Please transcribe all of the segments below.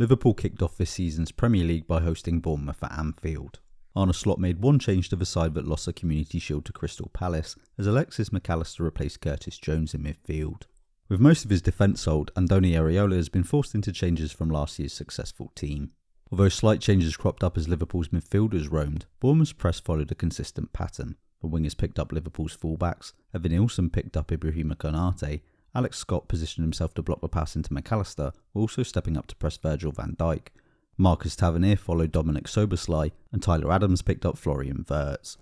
Liverpool kicked off this season's Premier League by hosting Bournemouth at Anfield. Arne Slot made one change to the side that lost the Community Shield to Crystal Palace, as Alexis Mac Allister replaced Curtis Jones in midfield. With most of his defence sold, Andoni Iraola has been forced into changes from last year's successful team. Although slight changes cropped up as Liverpool's midfielders roamed, Bournemouth's press followed a consistent pattern. The wingers picked up Liverpool's fullbacks, Evan Nilsson picked up Ibrahima Konate, Alex Scott positioned himself to block the pass into Mac Allister, also stepping up to press Virgil van Dijk. Marcus Tavernier followed Dominic Szoboszlai, and Tyler Adams picked up Florian Wirtz.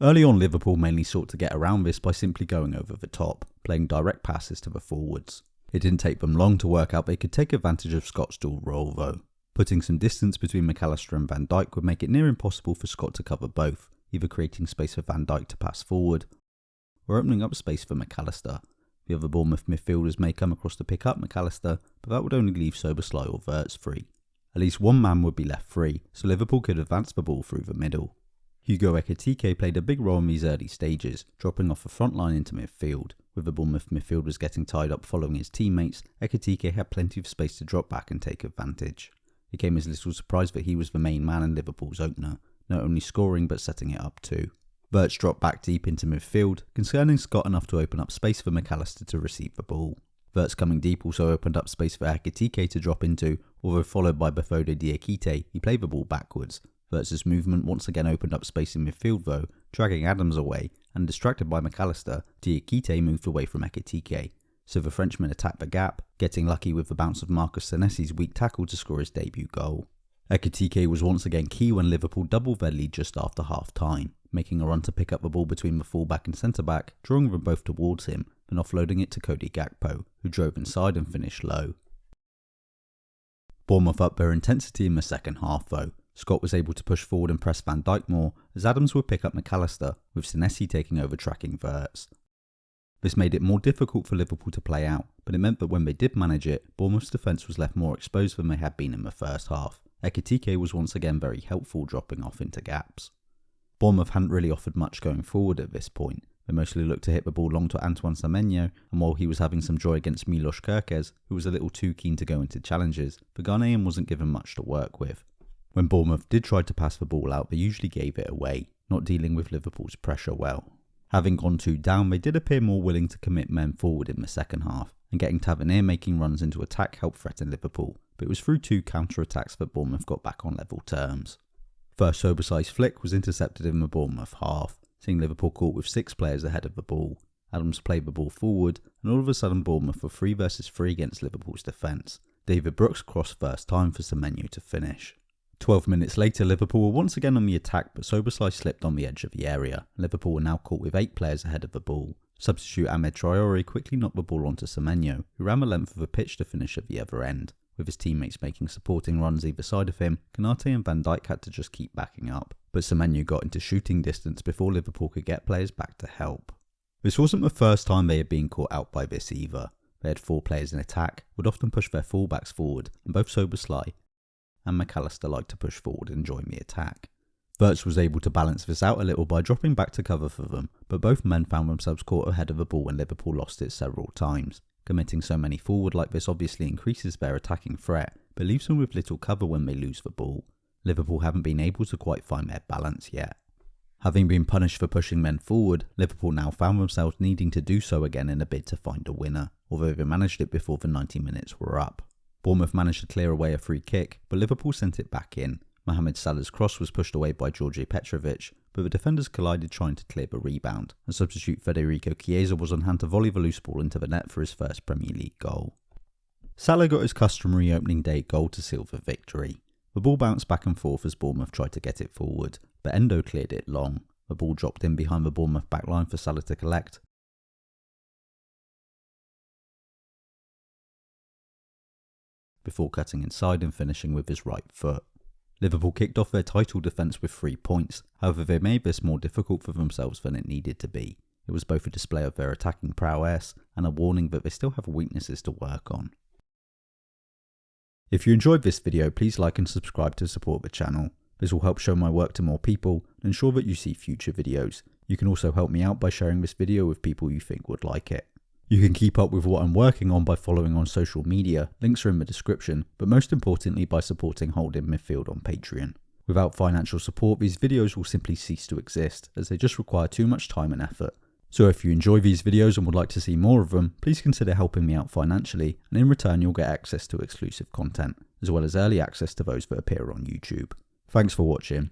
Early on, Liverpool mainly sought to get around this by simply going over the top, playing direct passes to the forwards. It didn't take them long to work out they could take advantage of Scott's dual role though. Putting some distance between Mac Allister and Van Dijk would make it near impossible for Scott to cover both, either creating space for Van Dijk to pass forward, or opening up space for Mac Allister. The other Bournemouth midfielders may come across to pick up Mac Allister, but that would only leave Szoboszlai or Wirtz free. At least one man would be left free, so Liverpool could advance the ball through the middle. Hugo Ekitike played a big role in these early stages, dropping off the front line into midfield. With the Bournemouth midfielders getting tied up following his teammates, Ekitike had plenty of space to drop back and take advantage. It came as little surprise that he was the main man in Liverpool's opener, not only scoring but setting it up too. Wirtz dropped back deep into midfield, concerning Scott enough to open up space for Mac Allister to receive the ball. Wirtz coming deep also opened up space for Ekitike to drop into, although followed by Bafode Diakite, he played the ball backwards. Wirtz's movement once again opened up space in midfield though, dragging Adams away, and distracted by Mac Allister, Diakite moved away from Ekitike. So the Frenchman attacked the gap, getting lucky with the bounce of Marcus Senesi's weak tackle to score his debut goal. Ekitike was once again key when Liverpool doubled their lead just after half time, making a run to pick up the ball between the fullback and centre-back, drawing them both towards him, and offloading it to Cody Gakpo, who drove inside and finished low. Bournemouth upped their intensity in the second half though. Scott was able to push forward and press Van Dijk more, as Adams would pick up Mac Allister, with Senesi taking over tracking Wirtz. This made it more difficult for Liverpool to play out, but it meant that when they did manage it, Bournemouth's defence was left more exposed than they had been in the first half. Ekitike was once again very helpful, dropping off into gaps. Bournemouth hadn't really offered much going forward at this point. They mostly looked to hit the ball long to Antoine Semenyo, and while he was having some joy against Milos Kerkez, who was a little too keen to go into challenges, the Ghanaian wasn't given much to work with. When Bournemouth did try to pass the ball out, they usually gave it away, not dealing with Liverpool's pressure well. Having gone 2 down, they did appear more willing to commit men forward in the second half, and getting Tavernier making runs into attack helped threaten Liverpool, but it was through 2 counter-attacks that Bournemouth got back on level terms. First Szoboszlai's flick was intercepted in the Bournemouth half, seeing Liverpool caught with 6 players ahead of the ball. Adams played the ball forward, and all of a sudden Bournemouth were 3 versus 3 against Liverpool's defence. David Brooks crossed first time for Semenyo to finish. 12 minutes later, Liverpool were once again on the attack, but Szoboszlai slipped on the edge of the area. Liverpool were now caught with 8 players ahead of the ball. Substitute Ahmed Traore quickly knocked the ball onto Semenyo, who ran the length of the pitch to finish at the other end. With his teammates making supporting runs either side of him, Konate and Van Dijk had to just keep backing up, but Semenyo got into shooting distance before Liverpool could get players back to help. This wasn't the first time they had been caught out by this either. They had 4 players in attack, would often push their fullbacks forward, and both Szoboszlai and Mac Allister liked to push forward and join the attack. Wirtz was able to balance this out a little by dropping back to cover for them, but both men found themselves caught ahead of the ball when Liverpool lost it several times. Committing so many forward like this obviously increases their attacking threat, but leaves them with little cover when they lose the ball. Liverpool haven't been able to quite find their balance yet. Having been punished for pushing men forward, Liverpool now found themselves needing to do so again in a bid to find a winner, although they managed it before the 90 minutes were up. Bournemouth managed to clear away a free kick, but Liverpool sent it back in. Mohamed Salah's cross was pushed away by Georgi Petrovic, but the defenders collided trying to clear the rebound, and substitute Federico Chiesa was on hand to volley the loose ball into the net for his first Premier League goal. Salah got his customary opening day goal to seal the victory. The ball bounced back and forth as Bournemouth tried to get it forward, but Endo cleared it long. The ball dropped in behind the Bournemouth backline for Salah to collect, before cutting inside and finishing with his right foot. Liverpool kicked off their title defence with 3 points, however they made this more difficult for themselves than it needed to be. It was both a display of their attacking prowess and a warning that they still have weaknesses to work on. If you enjoyed this video, please like and subscribe to support the channel. This will help show my work to more people and ensure that you see future videos. You can also help me out by sharing this video with people you think would like it. You can keep up with what I'm working on by following on social media, links are in the description, but most importantly by supporting Holding Midfield on Patreon. Without financial support, these videos will simply cease to exist, as they just require too much time and effort. So if you enjoy these videos and would like to see more of them, please consider helping me out financially, and in return you'll get access to exclusive content, as well as early access to those that appear on YouTube. Thanks for watching.